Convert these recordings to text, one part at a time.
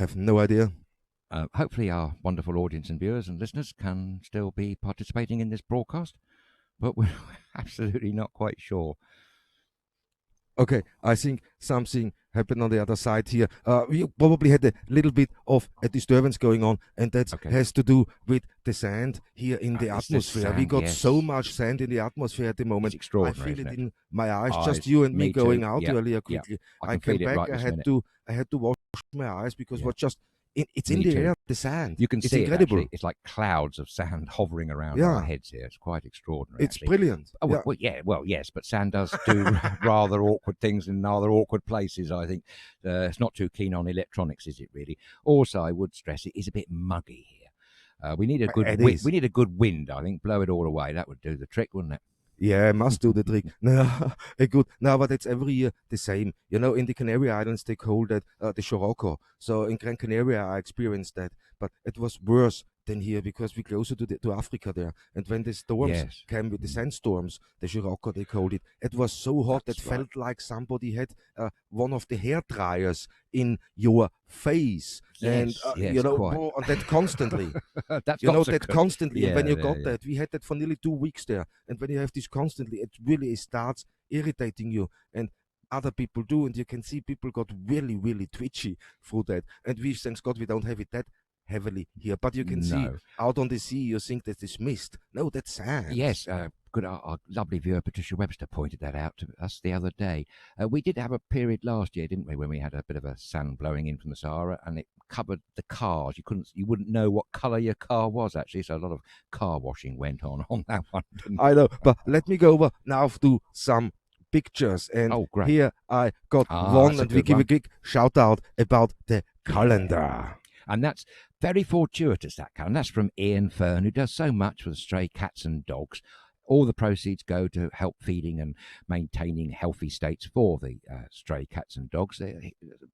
Have no idea. Hopefully our wonderful audience and viewers and listeners can still be participating in this broadcast, but we're absolutely not quite sure. Okay, I think something happened on the other side here. We probably had a little bit of a disturbance going on, and that has to do with the sand here in the atmosphere. Sand, we got so much sand in the atmosphere at the moment. It's extraordinary. I feel it in my eyes. Just you and me going out earlier quickly. I came back. Right I had to wash my eyes because what just it's in the air, the sand. You can it's see incredible. It, it's like clouds of sand hovering around our heads here. It's quite extraordinary. It's brilliant. Oh, well, yes, but sand does do rather awkward things in rather awkward places, I think. It's not too keen on electronics, is it, really? Also, I would stress it is a bit muggy here. We need a good wind. We need a good wind, I think. Blow it all away. That would do the trick, wouldn't it? Yeah, must do the trick. No, good. No, but it's every year the same. You know, in the Canary Islands, they call that the Scirocco. So in Gran Canaria, I experienced that. But it was worse than here because we're closer to Africa there. And when the storms came with the sandstorms, the Scirocco, they called it, it was so hot that felt like somebody had one of the hair dryers in your face. And, you know, and that constantly. That constantly. And when you got that, we had that for nearly 2 weeks there. And when you have this constantly, it really starts irritating you. And other people do. And you can see people got really, really twitchy through that. And we, thanks God, we don't have it that heavily here. But you can see out on the sea, you think that it's mist. No, that's sand. Yes, good. Our lovely viewer Patricia Webster pointed that out to us the other day. We did have a period last year, didn't we, when we had a bit of a sand blowing in from the Sahara, and it covered the cars. You wouldn't know what colour your car was actually. So a lot of car washing went on that one. I know, but let me go over now to some pictures. And here I got one, and we give a quick shout out about the calendar. And that's very fortuitous, that calendar. That's from Ian Fern, who does so much for the stray cats and dogs. All the proceeds go to help feeding and maintaining healthy states for the stray cats and dogs.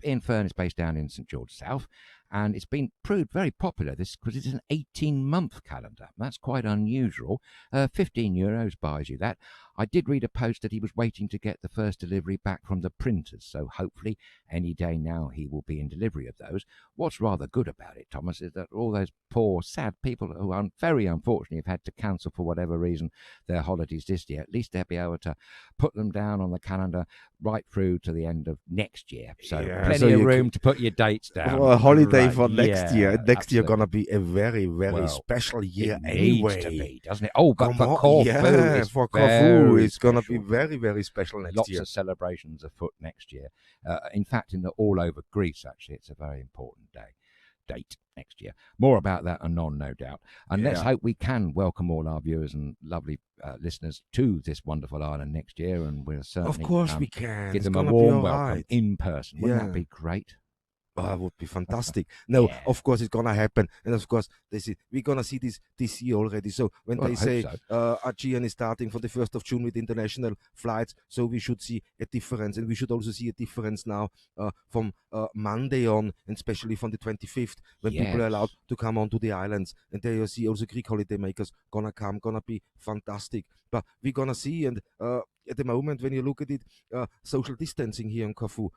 Ian Fern is based down in St George South, and it's been proved very popular because it's an 18-month calendar. That's quite unusual. €15 buys you that. I did read a post that he was waiting to get the first delivery back from the printers, so hopefully any day now he will be in delivery of those. What's rather good about it, Thomas, is that all those poor, sad people who very unfortunately have had to cancel for whatever reason their holidays this year, at least they'll be able to put them down on the calendar right through to the end of next year. So plenty of room to put your dates down. Well, a holiday for next year. Next year going to be a very, very special year anyway. Needs to be, doesn't it? Oh, but for Corfu, for Corfu, it's going to be very, very special next year. Lots of celebrations afoot next year. In fact, all over Greece, actually, it's a very important date next year. More about that anon, no doubt. And let's hope we can welcome all our viewers and lovely listeners to this wonderful island next year. And we'll certainly, of course, we can give them a warm welcome in person. Wouldn't that be great? Oh, it would be fantastic. No, of course it's gonna happen, and of course we're gonna see this year already. So when they say Aegean is starting for the 1st of June with international flights, so we should see a difference, and we should also see a difference now from Monday on, and especially from the 25th when people are allowed to come onto the islands, and there you see also Greek holiday makers gonna be fantastic. But we're gonna see, and at the moment when you look at it, social distancing here in Corfu.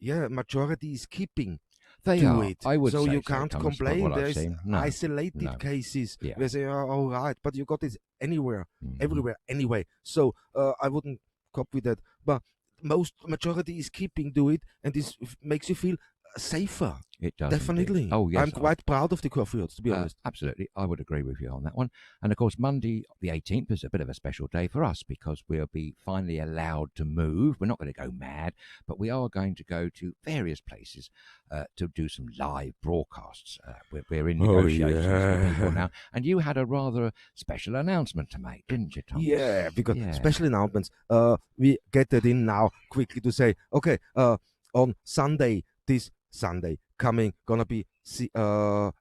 Majority is keeping it. I would so say you can't complain. There's isolated No. cases where they are all right, but you got it everywhere anyway. So I wouldn't cop with that. But majority is keeping to it, and this makes you feel safer. It does. Definitely. Indeed. Oh, yes. I'm quite proud of the Corfuians, to be honest. Absolutely. I would agree with you on that one. And of course, Monday, the 18th, is a bit of a special day for us because we'll be finally allowed to move. We're not going to go mad, but we are going to go to various places to do some live broadcasts. We're in negotiations with people now. And you had a rather special announcement to make, didn't you, Thomas? Yeah, because special announcements. We get that in now quickly to say, okay, on Sunday, this Sunday coming, gonna be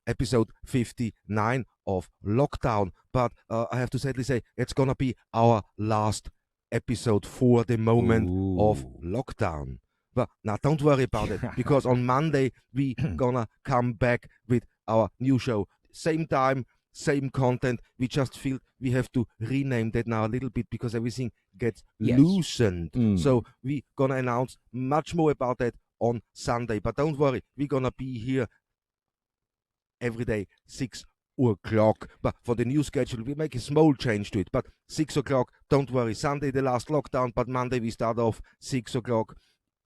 episode 59 of Lockdown, but I have to sadly say it's gonna be our last episode for the moment of Lockdown. But now don't worry about it, because on Monday we gonna come back with our new show, same time, same content. We just feel we have to rename that now a little bit because everything gets loosened. So we gonna announce much more about that on Sunday. But don't worry, we're gonna be here every day, 6 o'clock. But for the new schedule, we make a small change to it. But 6 o'clock, don't worry. Sunday, the last lockdown, but Monday we start off 6 o'clock.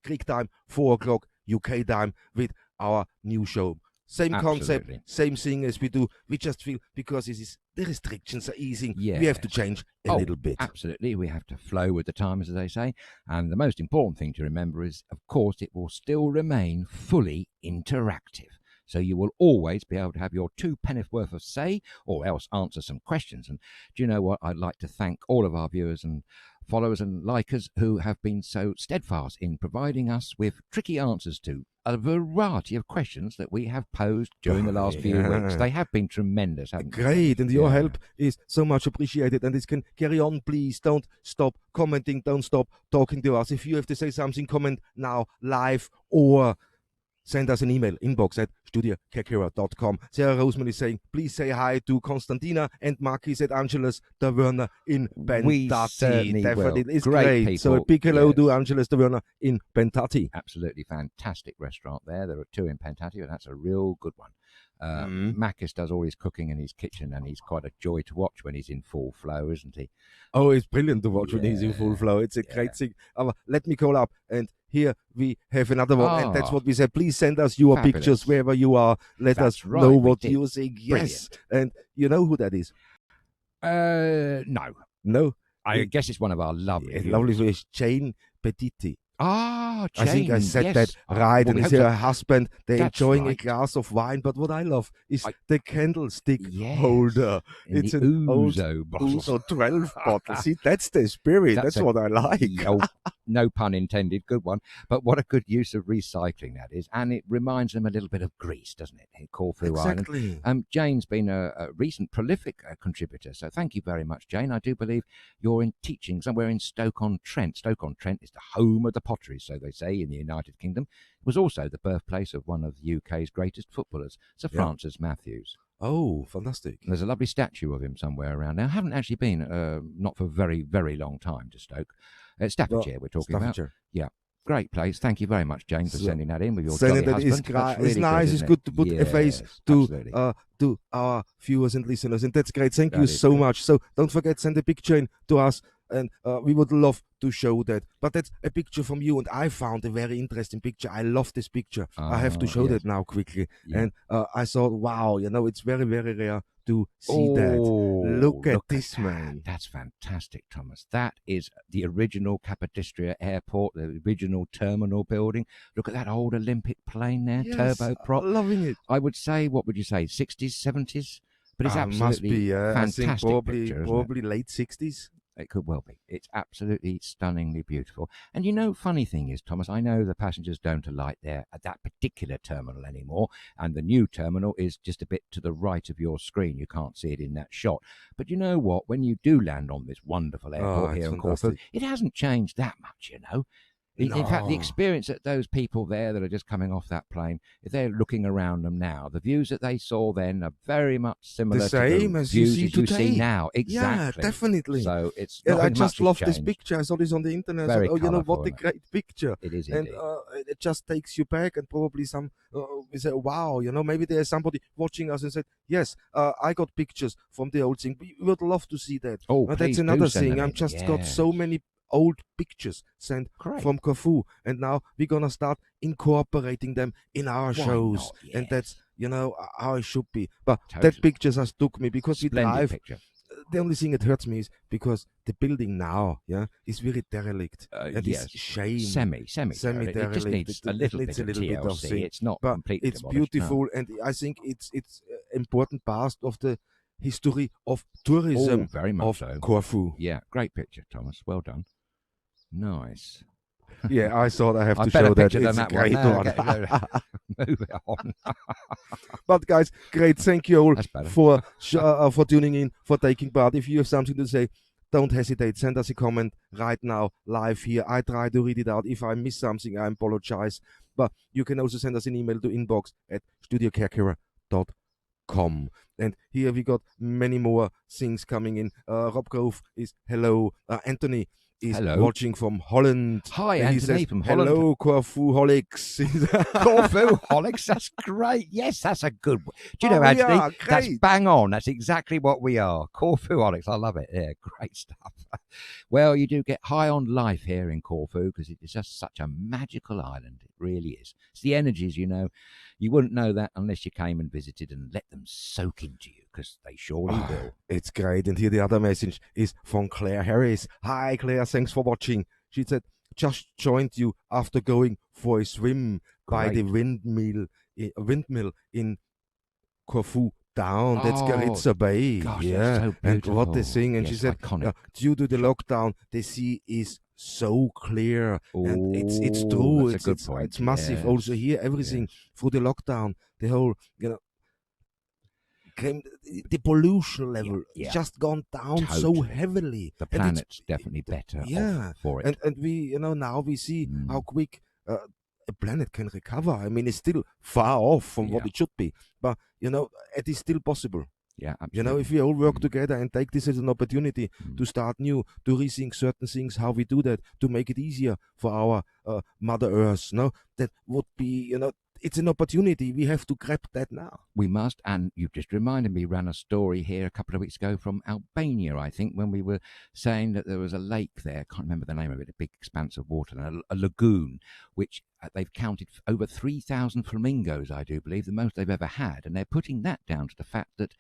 Greek time, 4 o'clock, UK time, with our new show. Same concept, same thing as we do. We just feel because the restrictions are easing, we have to change a little bit. Absolutely. We have to flow with the times, as they say. And the most important thing to remember is, of course, it will still remain fully interactive. So you will always be able to have your 2 penneth worth of say, or else answer some questions. And do you know what? I'd like to thank all of our viewers and followers and likers who have been so steadfast in providing us with tricky answers to a variety of questions that we have posed during the last few weeks. They have been tremendous, haven't they? Great, and your help is so much appreciated, and this can carry on. Please don't stop commenting, don't stop talking to us. If you have to say something, comment now live, or send us an email, inbox at StudioKerkyra.com. Sarah Roseman is saying, please say hi to Constantina and Marquis at Angelus Taverna in Bentati. We certainly Definitely. will. It's Great great. So a big hello to Angelus Taverna in Bentati. Absolutely fantastic restaurant there. There are 2 in Bentati, and that's a real good one. Makis does all his cooking in his kitchen, and he's quite a joy to watch when he's in full flow, isn't he? Oh, it's brilliant to watch when he's in full flow. It's a great thing. Let me call up, and here we have another one, and that's what we said. Please send us your pictures wherever you are. Let us know what you think. Yes, and you know who that is? No. I guess it's one of our lovely viewers, Jane Petiti. Jane, I think I said that right. Well, and it's her husband. They're enjoying a glass of wine. But what I love is the candlestick holder. It's an Ouzo bottle. Ouzo 12 bottle. See, that's the spirit. That's what I like. No pun intended. Good one. But what a good use of recycling that is. And it reminds them a little bit of Greece, doesn't it, in Corfu Island? Jane's been a recent prolific contributor. So thank you very much, Jane. I do believe you're in teaching somewhere in Stoke-on-Trent. Stoke-on-Trent is the home of the pottery, so they say, in the United Kingdom. It was also the birthplace of one of the UK's greatest footballers, Sir Francis Matthews. Oh, fantastic. And there's a lovely statue of him somewhere around now. I haven't actually been, not for a very, very long time, to Stoke. Staffordshire, we're talking about. Yeah. Great place. Thank you very much, Jane, for sending that in with your jolly husband. It's nice. It's good to put a face to our viewers and listeners, and that's great. Thank you so much. So don't forget, send a picture in to us, and we would love to show that. But that's a picture from you, and I found a very interesting picture. I love this picture. I have to show that now quickly. And I thought, wow, it's very, very rare to see that. Look at this, man. That's fantastic, Thomas. That is the original Capodistria Airport, the original terminal building. Look at that old Olympic plane there, turboprop. Loving it. I would say, what would you say, 60s, 70s? But it's absolutely fantastic. I think picture, probably late 60s. It could well be. It's absolutely stunningly beautiful. And funny thing is, Thomas, I know the passengers don't alight there at that particular terminal anymore, and the new terminal is just a bit to the right of your screen. You can't see it in that shot. But you know what? When you do land on this wonderful airport here in Corfu, it hasn't changed that much, In fact, the experience that those people there that are just coming off that plane, if they're looking around them now, the views that they saw then are very much similar to the views you see now. Exactly. Yeah, definitely. So it's I just love this picture. I saw this on the internet. Very what a great picture. It is indeed. And it just takes you back, and probably we say, wow, maybe there's somebody watching us and said, yes, I got pictures from the old thing. We would love to see that. That's another thing. I've just got so many old pictures sent from Corfu, and now we're gonna start incorporating them in our shows, and that's how it should be. But that picture just took me, because we drive. The only thing that hurts me is because the building now, is very derelict, and it's shame. Semi derelict. It just needs a little bit of TLC. It's not completely it's beautiful, and I think it's important part of the history of tourism very much of so. Corfu. Yeah, great picture, Thomas. Well done. Nice. I thought I have to show that. It's a great one. Move it on. But guys, great. Thank you all for tuning in, for taking part. If you have something to say, don't hesitate. Send us a comment right now, live here. I try to read it out. If I miss something, I apologize. But you can also send us an email to inbox at StudioKerkyra.com. And here we got many more things coming in. Rob Grove is hello. Anthony is Hello. watching from Holland. Hi, and he Anthony says, from Holland. Hello, Corfu holics. Corfu holics, that's great. Yes, that's a good one. Do you know, we Anthony, are, that's great. bang on. That's exactly what we are. Corfu holics, I love it. Yeah, great stuff. Well, you do get high on life here in Corfu because it is just such a magical island. It really is. It's the energies, you know. You wouldn't know that unless you came and visited and let them soak into you, because they surely will. It's great. And here the other message is from Claire Harris. Hi, Claire. Thanks for watching. She said, just joined you after going for a swim by the windmill in Corfu Down. That's Garitza Bay. Gosh, yeah. that's so and beautiful. what they sing. And Yes, she said, iconic. due to the lockdown, the sea is so clear. And it's true. That's a good point. It's massive. Yes. Also here, everything through the lockdown, the whole, the pollution level just gone down so heavily. The planet's definitely better off for it. And we, now we see how quick a planet can recover. I mean, it's still far off from what it should be, but it is still possible. Yeah, absolutely. If we all work together and take this as an opportunity to start new, to rethink certain things, how we do that, to make it easier for our Mother Earth, that would be, it's an opportunity. We have to grab that now. We must, and you've just reminded me, ran a story here a couple of weeks ago from Albania, I think, when we were saying that there was a lake there, I can't remember the name of it, a big expanse of water, and a lagoon, which they've counted over 3,000 flamingos, I do believe, the most they've ever had, and they're putting that down to the fact that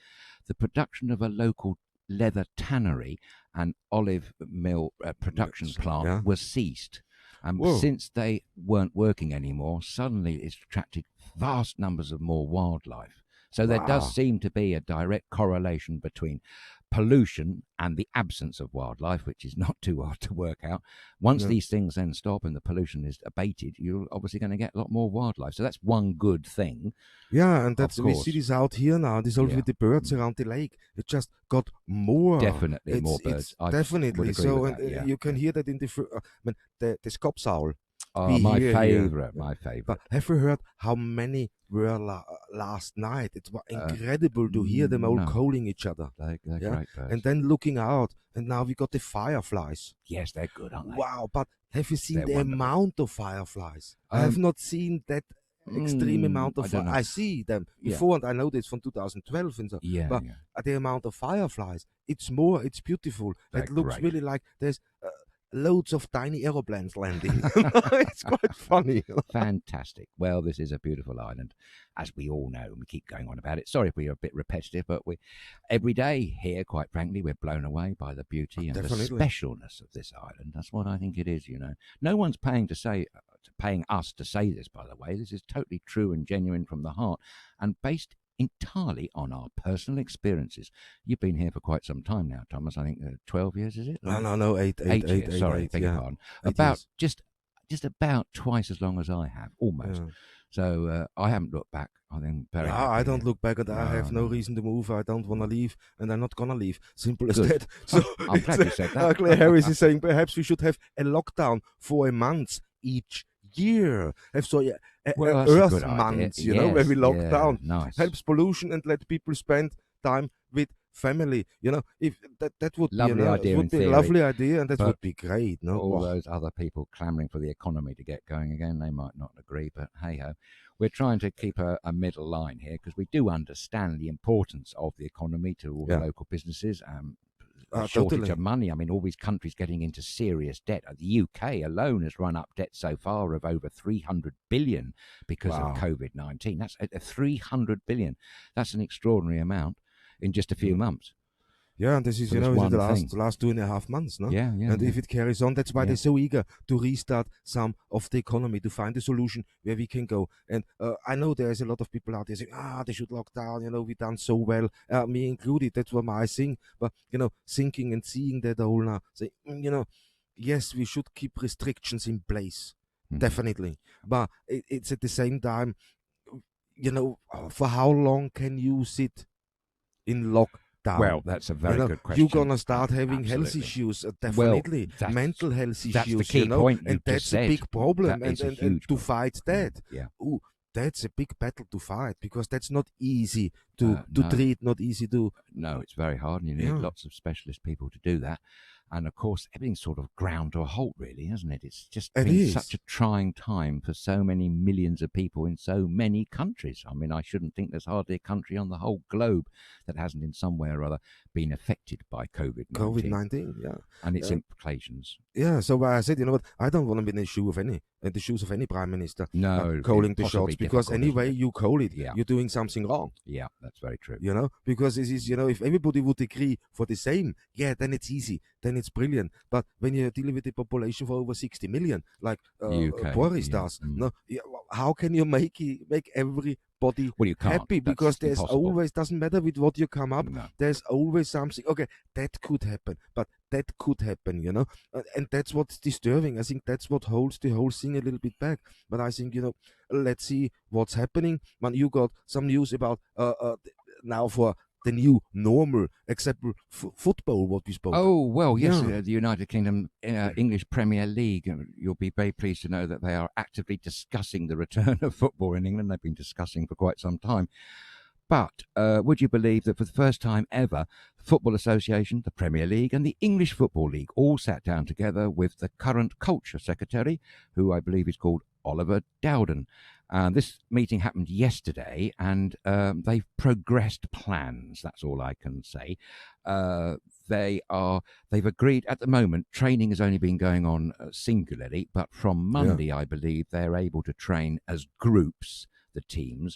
the production of a local leather tannery and olive mill production plant was ceased. And since they weren't working anymore, suddenly it's attracted vast numbers of more wildlife. So there does seem to be a direct correlation between pollution and the absence of wildlife, which is not too hard to work out. Once these things then stop and the pollution is abated, you're obviously going to get a lot more wildlife. So that's one good thing. Yeah, and that's we see this out here now. This also with the birds around the lake. It just got more. Definitely more birds. Definitely. So and you can hear that in the scops owl. My favourite. But have you heard how many were last night? It was incredible to hear them all calling each other. They're great birds. And then looking out, and now we got the fireflies. Yes, they're good, aren't they? Wow, but have you seen the amount of fireflies? I have not seen that extreme amount of fireflies. I see them before, and I know this from 2012 and so. But the amount of fireflies, it's beautiful. It looks really like there's loads of tiny aeroplanes landing. It's quite funny. Fantastic. Well, this is a beautiful island, as we all know, and we keep going on about it. Sorry if we are a bit repetitive, but every day here, quite frankly, we're blown away by the beauty and the specialness of this island. That's what I think it is, No one's paying us to say this, by the way. This is totally true and genuine from the heart, and based entirely on our personal experiences. You've been here for quite some time now, Thomas. I think 12 years, is it? No, 8 years. Sorry, beg your pardon. About just about twice as long as I have, almost. Yeah. So I haven't looked back. I think I don't look back, and I have no reason to move. I don't want to leave, and I'm not gonna leave. Simple as that. So I'm glad you said that. Claire Harris is saying perhaps we should have a lockdown for a month each year. Have Earth months, where we lock down. Nice. Helps pollution and let people spend time with family. If that would be a lovely idea, and that would be great. No, all those other people clamoring for the economy to get going again, they might not agree. But hey ho, we're trying to keep a middle line here because we do understand the importance of the economy to all the local businesses. Shortage of money. I mean, all these countries getting into serious debt. The UK alone has run up debt so far of over 300 billion because of COVID-19. That's 300 billion. That's an extraordinary amount in just a few months. Yeah, and this is, the last 2.5 months, no? Yeah. And if it carries on, that's why they're so eager to restart some of the economy, to find a solution where we can go. And I know there's a lot of people out there saying, they should lock down, we've done so well, me included, that's what my thing. But, thinking and seeing that all now, say, yes, we should keep restrictions in place, definitely. But it's at the same time, for how long can you sit in lockdown? Well, that's a very good question. You're gonna start having health issues, definitely. Mental health issues, that's the key point and that's a big problem. And to fight that, that's a big battle to fight, because that's not easy to treat, not easy to. No, it's very hard, and you need lots of specialist people to do that. And of course, everything's sort of ground to a halt, really, isn't it? It's just It been is. such a trying time for so many millions of people in so many countries. I mean, I shouldn't think there's hardly a country on the whole globe that hasn't in some way or other been affected by COVID-19. COVID-19, yeah. And its implications. Yeah, so I said, you know what, I don't want to be in the shoes of any prime minister No, calling the possibly shots, because difficult, anyway isn't it? you call it, Yeah. you're doing something wrong. Yeah, that's very true. You know, because it is, you know, if everybody would agree for the same, yeah, then it's easy, then it's brilliant. But when you're dealing with a population for over 60 million, like UK, Boris yeah, does, no, yeah, how can you make everybody Well, you can't. happy? That's Because there's impossible. always, doesn't matter with what you come up, No. there's always something. Okay, that could happen, but that could happen, you know, and that's what's disturbing. I think that's what holds the whole thing a little bit back. But I think, you know, let's see what's happening. Man, you got some news about now for the new normal, except for football, what we spoke. Oh, well, yes, Yeah. the United Kingdom English Premier League. You'll be very pleased to know that they are actively discussing the return of football in England. They've been discussing for quite some time. But would you believe that for the first time ever, the Football Association, the Premier League, and the English Football League all sat down together with the current Culture Secretary, who I believe is called Oliver Dowden. This meeting happened yesterday, and they've progressed plans. That's all I can say. They've agreed at the moment. Training has only been going on singularly, but from Monday, I believe they're able to train as groups. The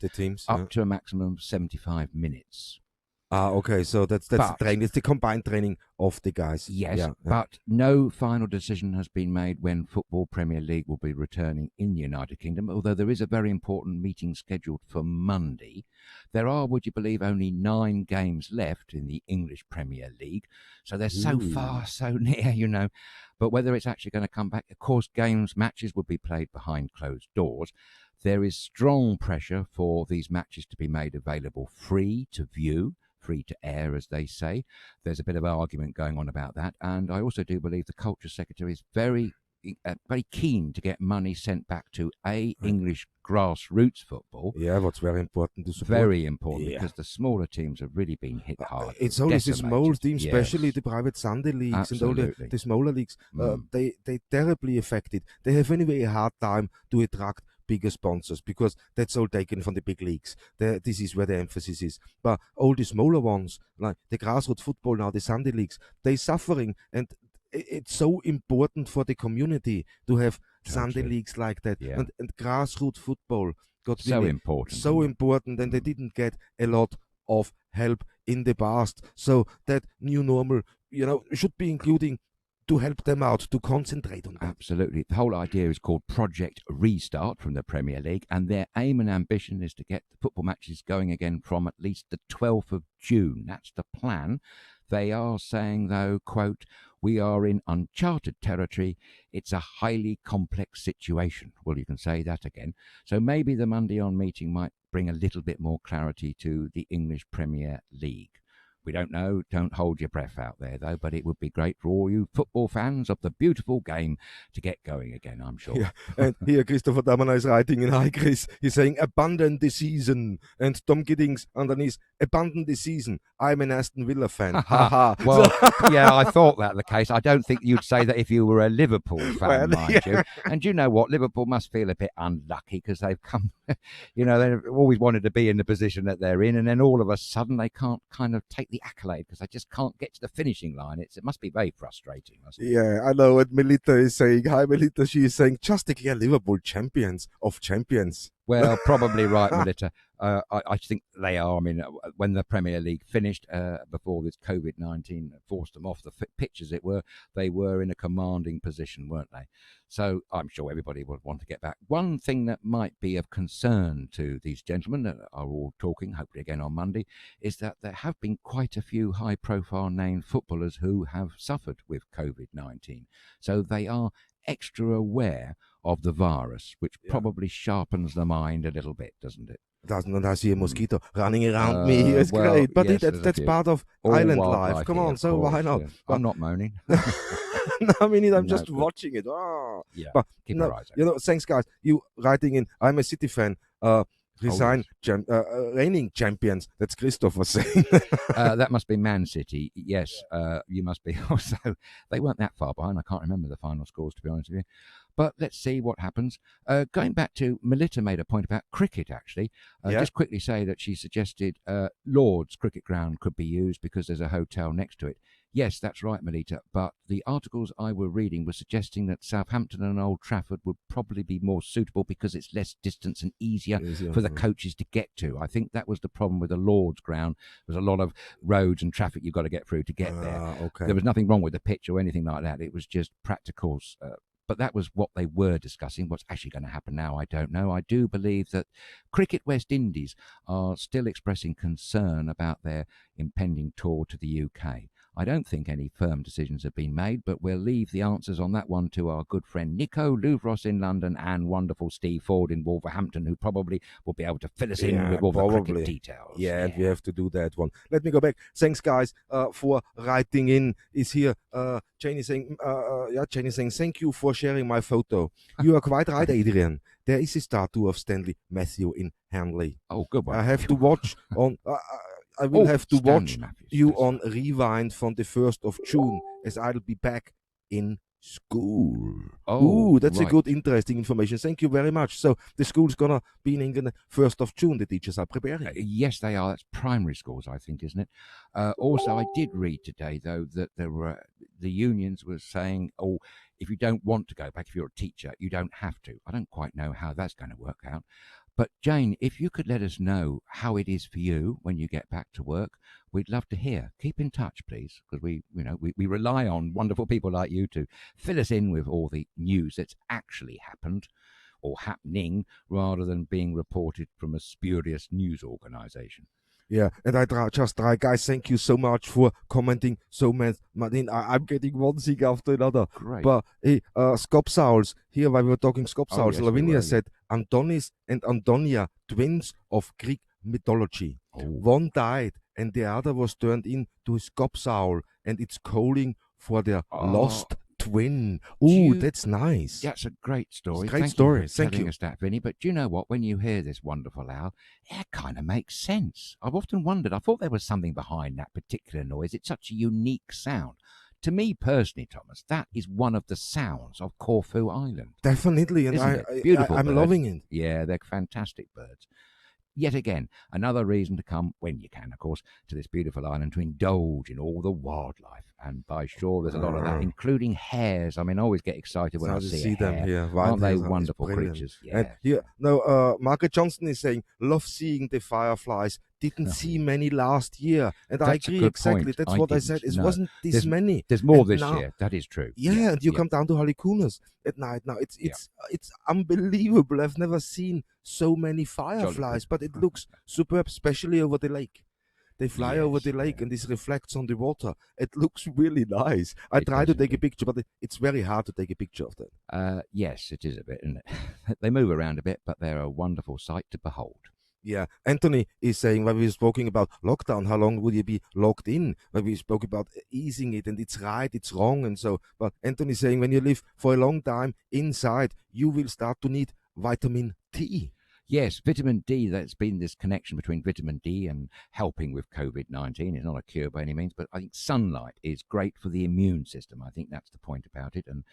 teams up to a maximum of 75 minutes. Okay, so that's the training. It's the combined training of the guys. Yes, but no final decision has been made when Football Premier League will be returning in the United Kingdom, although there is a very important meeting scheduled for Monday. There are, would you believe, only 9 games left in the English Premier League, so they're so far, so near, you know. But whether it's actually going to come back, of course, matches will be played behind closed doors. There is strong pressure for these matches to be made available free to view, free to air, as they say. There's a bit of argument going on about that. And I also do believe the Culture Secretary is very keen to get money sent back to English grassroots football. Yeah, what's very important to support. Very important, because the smaller teams have really been hit hard. It's always the small teams, especially the private Sunday leagues. Absolutely. And all the smaller leagues. They terribly affected. They have anyway a hard time to attract bigger sponsors, because that's all taken from the big leagues. This is where the emphasis is. But all the smaller ones, like the grassroots football now, the Sunday leagues, they're suffering, and it's so important for the community to have Sunday leagues like that. And grassroots football got so really important, and they didn't get a lot of help in the past. So that new normal, you know, should be including to help them out, to concentrate on that. Absolutely. The whole idea is called Project Restart from the Premier League, and their aim and ambition is to get the football matches going again from at least the 12th of June. That's the plan. They are saying, though, quote, "We are in uncharted territory. It's a highly complex situation." Well, you can say that again. So maybe the Monday on meeting might bring a little bit more clarity to the English Premier League. We don't know. Don't hold your breath out there, though. But it would be great for all you football fans of the beautiful game to get going again, I'm sure. Yeah. And here Christopher Damana is writing in Hi Chris. He's saying, abandon the season. And Tom Giddings underneath, abandon the season. I'm an Aston Villa fan. Well, yeah, I thought that the case. I don't think you'd say that if you were a Liverpool fan, mind you. And you know what? Liverpool must feel a bit unlucky, because they've come, you know, they've always wanted to be in the position that they're in. And then all of a sudden they can't kind of take the accolade, because they just can't get to the finishing line. It must be very frustrating. Yeah, I know what Melita is saying. Hi, Melita. She is saying, just declare Liverpool champions of champions. Well, probably right, Melita. I think they are. I mean, when the Premier League finished before this COVID-19 forced them off the pitch, as it were, they were in a commanding position, weren't they? So I'm sure everybody would want to get back. One thing that might be of concern to these gentlemen that are all talking, hopefully again on Monday, is that there have been quite a few high-profile named footballers who have suffered with COVID-19. So they are extra aware of the virus, which probably sharpens the mind a little bit, doesn't it? Doesn't, and I see a mosquito running around me. It's great, but yes, that's part of all island life. Come on, so why not? Yeah. I'm not moaning. No, I mean, I'm just watching it. Yeah, but keep your eyes open. You know, thanks, guys. You writing in, I'm a City fan. Resign, reigning champions. That's Christopher saying. That must be Man City. Yes, you must be also. They weren't that far behind. I can't remember the final scores, to be honest with you. But let's see what happens. Going back to Melita made a point about cricket, actually. Just quickly say that she suggested Lord's cricket ground could be used because there's a hotel next to it. Yes, that's right, Melita. But the articles I were reading were suggesting that Southampton and Old Trafford would probably be more suitable because it's less distance and easier for the coaches to get to. I think that was the problem with the Lord's ground. There's a lot of roads and traffic you've got to get through to get there. Okay. There was nothing wrong with the pitch or anything like that. It was just practicals. But that was what they were discussing. What's actually going to happen now, I don't know. I do believe that Cricket West Indies are still expressing concern about their impending tour to the UK. I don't think any firm decisions have been made, but we'll leave the answers on that one to our good friend Nico Louvros in London and wonderful Steve Ford in Wolverhampton, who probably will be able to fill us in with all the cricket details. Yeah, and we have to do that one. Let me go back. Thanks, guys, for writing in. Is here Janie saying, Janie saying, thank you for sharing my photo. You are quite right, Adrian. There is a statue of Stanley Matthew in Hanley. Oh, good one. I have to watch on. I will have to watch you on Rewind from the 1st of June, as I'll be back in school. Oh, that's a good, interesting information. Thank you very much. So the school's gonna be in England 1st of June. The teachers are preparing. Yes, they are. That's primary schools, I think, isn't it? Also, I did read today, though, that there were the unions were saying, oh, if you don't want to go back, if you're a teacher, you don't have to. I don't quite know how that's going to work out. But Jane, if you could let us know how it is for you when you get back to work, we'd love to hear. Keep in touch, please, because we rely on wonderful people like you to fill us in with all the news that's actually happened or happening, rather than being reported from a spurious news organisation. Yeah, and I just try, guys. Thank you so much for commenting so much. I'm getting one thing after another. Great. But hey, Skopsauls, here while we were talking Skopsauls, yes, Lavinia said Antonis and Antonia, twins of Greek mythology. One died and the other was turned into a Skopsaul, and it's calling for their lost twin. Ooh, that's nice. That's a great story. Great story. Thank you for telling us that, Vinny. But do you know what? When you hear this wonderful owl, it kind of makes sense. I've often wondered. I thought there was something behind that particular noise. It's such a unique sound. To me personally, Thomas, that is one of the sounds of Corfu Island. Definitely, and I'm loving it. Yeah, they're fantastic birds. Yet again, another reason to come, when you can, of course, to this beautiful island to indulge in all the wildlife. And by shore, there's a lot of that, including hares. I mean, I always get excited when I see them here. Aren't they wonderful creatures? Yeah. And here, Margaret Johnson is saying, love seeing the fireflies. Didn't see many last year. And I agree exactly. Point. That's what I said. It wasn't this many. There's more this year. That is true. Yeah, and you come down to Halikunas at night now. It's unbelievable. I've never seen so many fireflies, but it looks superb, especially over the lake. They fly over the lake and this reflects on the water. It looks really nice. I try to take a picture, but it's very hard to take a picture of that. Yes, it is a bit, isn't it? They move around a bit, but they're a wonderful sight to behold. Yeah, Anthony is saying, when we were speaking about lockdown, how long would you be locked in? When we spoke about easing it, and it's right, it's wrong, and so. But Anthony is saying, when you live for a long time inside, you will start to need vitamin D. Yes, vitamin D, there's been this connection between vitamin D and helping with COVID-19. It's not a cure by any means, but I think sunlight is great for the immune system. I think that's the point about it. And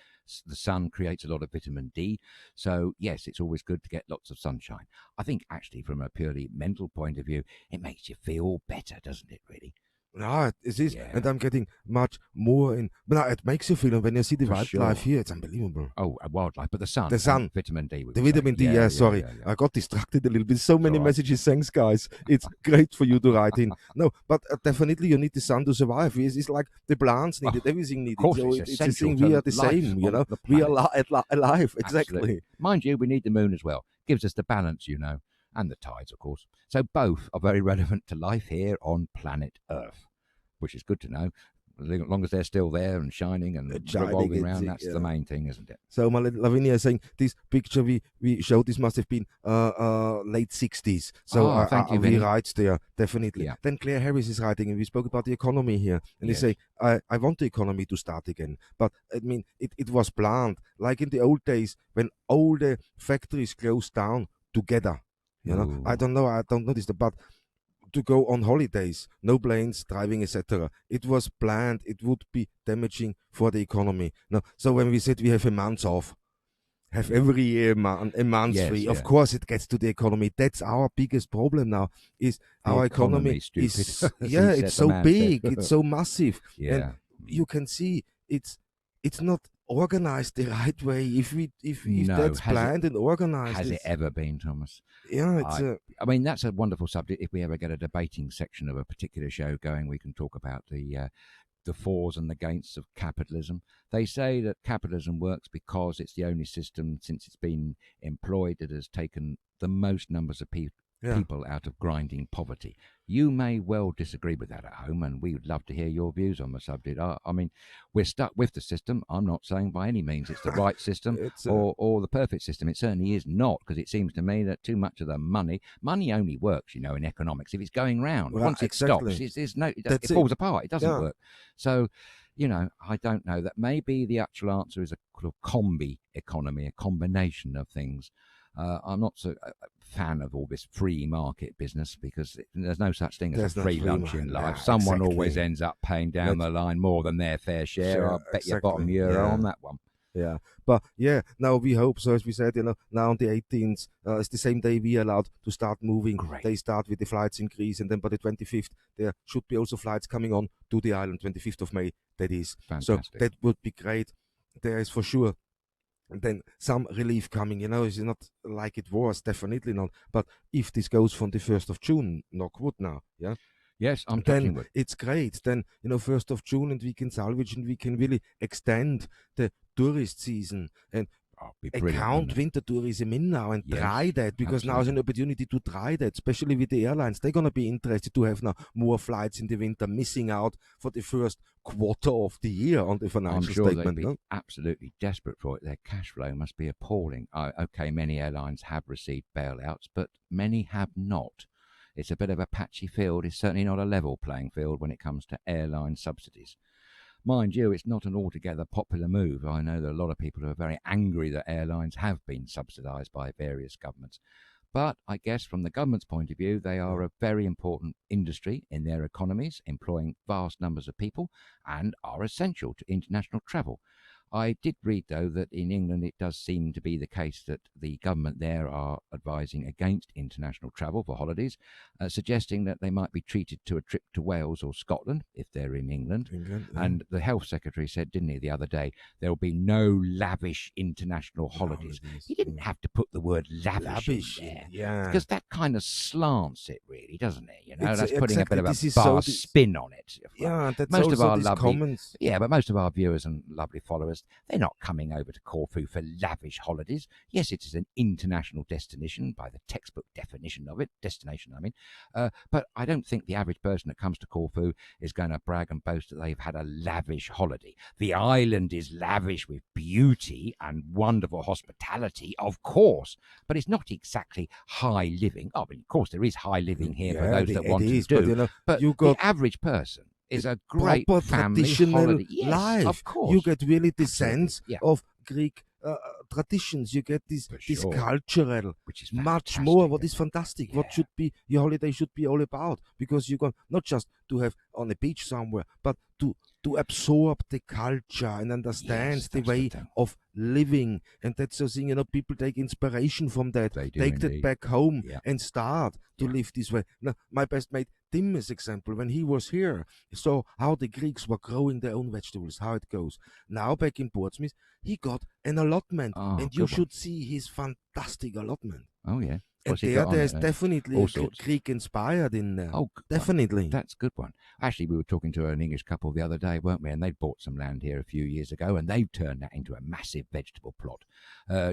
the sun creates a lot of vitamin D. So, yes, it's always good to get lots of sunshine. I think actually from a purely mental point of view, it makes you feel better, doesn't it, really? No, it is, and I'm getting much more in. But no, it makes you feel, and when you see the wildlife here, it's unbelievable. Oh, wildlife, but the sun, vitamin D. The vitamin D, sorry, I got distracted a little bit. So many messages, thanks, guys. It's great for you to write in. No, but definitely you need the sun to survive. It's like the plants need it, everything needed. Of course, so it's a thing. We are the same, you know. We are alive, exactly. Absolutely. Mind you, we need the moon as well. Gives us the balance, you know. And the tides, of course. So both are very relevant to life here on planet Earth, which is good to know. As long as they're still there and shining and revolving around, that's the main thing, isn't it? So Lavinia is saying this picture we showed, this must have been late 60s. So thank you, we write there, definitely. Yeah. Then Claire Harris is writing, and we spoke about the economy here. And they say, I want the economy to start again. But, I mean, it was planned. Like in the old days, when all the factories closed down together. You know, Ooh. I don't know. I don't notice the but. To go on holidays, no planes, driving, etc. It was planned. It would be damaging for the economy. No, so when we said we have a month off, have every year a month Yes, free, yeah. of course it gets to the economy. That's our biggest problem now. Is The our economy stupid. is as yeah, he it's said, the so man big, said. it's so massive, Yeah. and you can see it's not organized the right way. If No, that's has it- planned and organized, Has it it's, ever been, Thomas? yeah, it's I mean, that's a wonderful subject. If we ever get a debating section of a particular show going, we can talk about the fors and the againsts of capitalism. They say that capitalism works because it's the only system since it's been employed that has taken the most numbers of yeah. people out of grinding poverty. You may well disagree with that at home, and we would love to hear your views on the subject. I mean, we're stuck with the system. I'm not saying by any means it's the right system It's or the perfect system. It certainly is not, because it seems to me that too much of the money only works, in economics, if it's going round. Well, Once it exactly. stops, it That's falls it. apart. It doesn't Yeah. work. So, I don't know. That maybe the actual answer is a kind of combi economy, a combination of things. I'm not so a fan of all this free market business, because there's no such thing as There's a no free free lunch in market. life. Yeah, Someone always exactly. ends up paying down the line more than their fair share. Sure, I bet you bottom exactly. euro Yeah. on that one. Yeah, but yeah, now we hope so. As we said, now on the 18th, it's the same day we are allowed to start moving. Great. They start with the flights in Greece, and then by the 25th, there should be also flights coming on to the island. 25th of May, that is. Fantastic. So that would be great. There is for sure. And then some relief coming. It's not like it was, definitely not. But if this goes from the 1st of June, knock wood now, yeah. Yes, I'm touching Then wood. it's great. Then 1st of June, and we can salvage and we can really extend the tourist season and Be brilliant, account wouldn't it? winter tourism in now and Yes, try that, because now is an opportunity to try that, especially with the airlines. They're gonna be interested to have now more flights in the winter, missing out for the first quarter of the year on the I'm financial sure statement. they'd be absolutely desperate for it. Their cash flow must be appalling. Okay, many airlines have received bailouts, but many have not. It's a bit of a patchy field. It's certainly not a level playing field when it comes to airline subsidies. Mind you, it's not an altogether popular move. I know that a lot of people are very angry that airlines have been subsidised by various governments. But I guess from the government's point of view, they are a very important industry in their economies, employing vast numbers of people, and are essential to international travel. I did read, though, that in England it does seem to be the case that the government there are advising against international travel for holidays, suggesting that they might be treated to a trip to Wales or Scotland if they're in England. And the health secretary said, didn't he, the other day, there will be no lavish international holidays. He didn't have to put the word lavish in there. Yeah. Because that kind of slants it, really, doesn't it? That's It's- putting exactly, a bit this of is a bar so spin on it. if you like. Yeah, that's Most of also our these lovely comments. Yeah, but most of our viewers and lovely followers, they're not coming over to Corfu for lavish holidays. Yes, it is an international destination by the textbook definition of it, destination, I mean. But I don't think the average person that comes to Corfu is going to brag and boast that they've had a lavish holiday. The island is lavish with beauty and wonderful hospitality, of course, but it's not exactly high living. I mean, of course, there is high living here for those that want to do, but you got the average person is a great proper family traditional holiday. Yes, life. of course. You get really the Absolutely, sense yeah. of Greek traditions. You get this sure. cultural, Which is much fantastic, more. What yeah. is fantastic? Yeah. What should be your holiday should be all about? Because you got not just to have on a beach somewhere, but to absorb the culture and understand Yes, the that's way the thing. of living. And that's the thing, people take inspiration from that, They do take that indeed. back home Yeah. and start to Yeah. live this way. Now, my best mate Tim is example. When he was here, he saw how the Greeks were growing their own vegetables, how it goes. Now back in Portsmouth, he got an allotment, Oh, and good you one. should see his fantastic allotment. Oh, yeah. And What's he got on there's it, then? definitely All a sorts. Greek inspired in there. Oh, good one. definitely. That's a good one. Actually, we were talking to an English couple the other day, weren't we? And they bought some land here a few years ago, and they've turned that into a massive vegetable plot.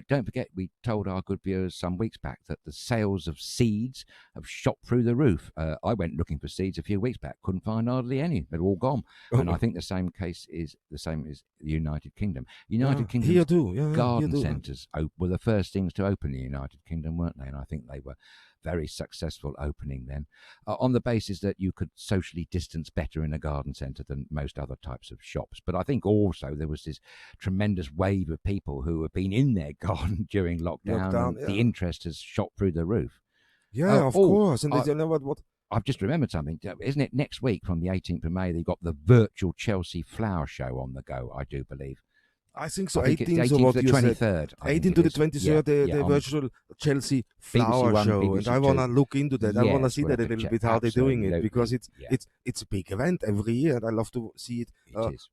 Don't forget, we told our good viewers some weeks back that the sales of seeds have shot through the roof. I went looking for seeds a few weeks back, couldn't find hardly any. They're all gone. And I think the same case is the same as the United Kingdom. United Kingdom's here too. Yeah, garden here too. centres were the first things to open in the United Kingdom, weren't they? And I think they were very successful opening then, on the basis that you could socially distance better in a garden centre than most other types of shops. But I think also there was this tremendous wave of people who have been in their garden during lockdown and yeah. the interest has shot through the roof. Yeah, of course. And you know what? I've just remembered something. Isn't it next week from the 18th of May, they've got the virtual Chelsea Flower Show on the go, I do believe. I think so. I think 18th, it's so 18th what to the you 23rd. said. 18th to the 23rd, the virtual Chelsea Flower BBC1, Show. BBC And I want to look into that. I want to see that a little bit, how they're doing it. Because it's a big event every year. And I love to see it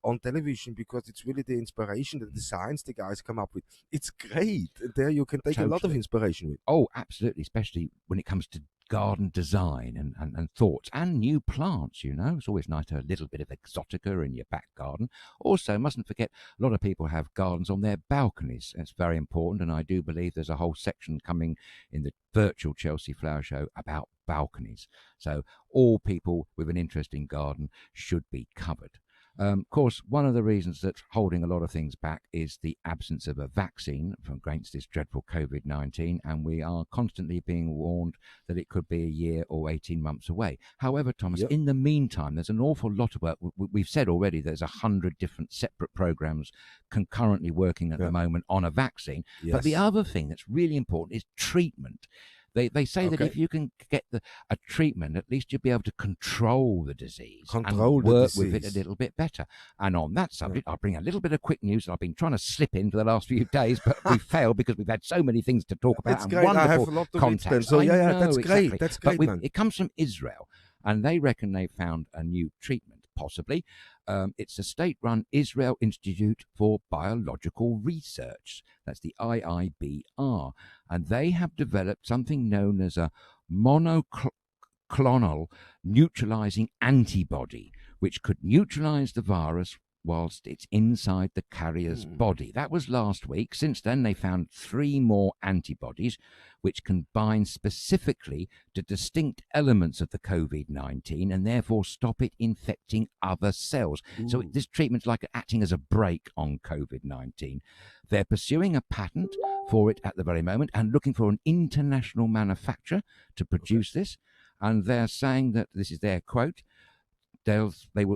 on television, because it's really the inspiration, the designs the guys come up with. It's great. And there you can take a lot of inspiration with. Oh, absolutely. Especially when it comes to garden design and thoughts and new plants. It's always nice to have a little bit of exotica in your back garden. Also, mustn't forget, a lot of people have gardens on their balconies. That's very important, and I do believe there's a whole section coming in the virtual Chelsea Flower Show about balconies. So all people with an interest in garden should be covered. Of course, one of the reasons that's holding a lot of things back is the absence of a vaccine against this dreadful COVID-19, and we are constantly being warned that it could be a year or 18 months away. However, Thomas, in the meantime, there's an awful lot of work. We've said already there's 100 different separate programs concurrently working at the moment on a vaccine. Yes. But the other thing that's really important is treatment. They say that if you can get a treatment, at least you'll be able to control the disease and work with it a little bit better. And on that subject, I'll bring a little bit of quick news that I've been trying to slip in for the last few days, but we failed because we've had so many things to talk about. That's great. Wonderful I have a lot to contacts. So that's great. Exactly. That's great, man. It comes from Israel, and they reckon they found a new treatment, possibly. It's a state-run Israel Institute for Biological Research. That's the IIBR. And they have developed something known as a monoclonal neutralizing antibody, which could neutralize the virus whilst it's inside the carrier's body. That was last week. Since then, they found 3 more antibodies which can bind specifically to distinct elements of the COVID-19 and therefore stop it infecting other cells. So this treatment's like acting as a brake on COVID-19. They're pursuing a patent for it at the very moment and looking for an international manufacturer to produce this. And they're saying that, this is their quote, the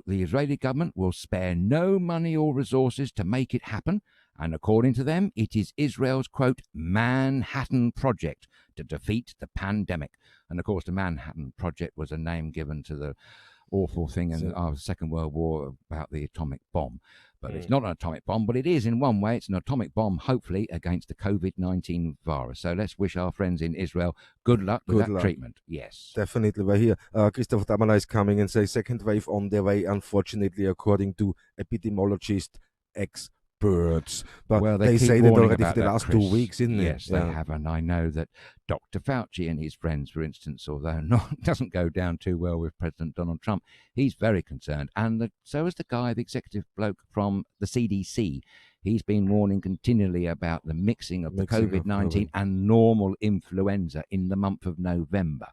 Israeli government will spare no money or resources to make it happen. And according to them, it is Israel's, quote, Manhattan Project to defeat the pandemic. And of course, the Manhattan Project was a name given to the awful thing in our Second World War about the atomic bomb. But it's not an atomic bomb, but it is in one way. It's an atomic bomb, hopefully, against the COVID-19 virus. So let's wish our friends in Israel good luck with that treatment. Yes. Definitely. We're here. Christopher Damala is coming and says second wave on their way, unfortunately, according to epidemiologist experts. But they say that already for the last 2 weeks, isn't it? Yes, they have. And I know that Dr. Fauci and his friends, for instance, although doesn't go down too well with President Donald Trump, he's very concerned. And so is the guy, the executive bloke from the CDC. He's been warning continually about the mixing of the COVID-19 and normal influenza in the month of November.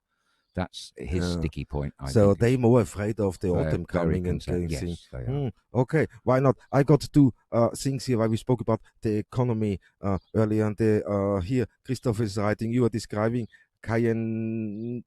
That's his sticky point. I think. They're more afraid of the autumn coming and saying, yes, okay, why not? I got 2 things here. Why we spoke about the economy earlier, and here Christoph is writing. You are describing Keynesian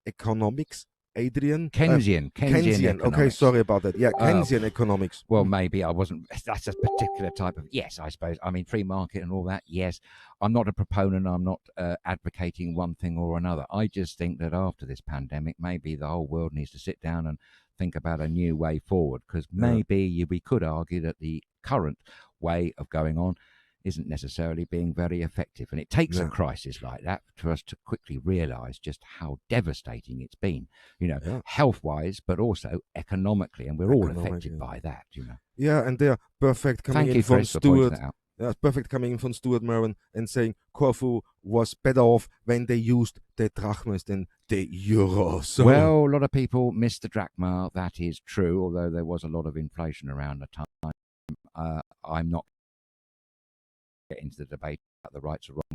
economics. Adrian? Keynesian. Okay, sorry about that. Yeah, Keynesian economics. Well, maybe I wasn't. That's a particular type of. Yes, I suppose. I mean, free market and all that. Yes, I'm not a proponent. I'm not advocating one thing or another. I just think that after this pandemic, maybe the whole world needs to sit down and think about a new way forward. Because maybe we could argue that the current way of going on isn't necessarily being very effective. And it takes a crisis like that for us to quickly realise just how devastating it's been, health-wise, but also economically. And we're all affected by that, Yeah, and they're perfect coming in from Stuart. Perfect coming in from Stuart Merwin and saying Corfu was better off when they used the drachmas than the euro. So. Well, a lot of people miss the drachma. That is true, although there was a lot of inflation around the time. I'm not get into the debate about the rights or wrongs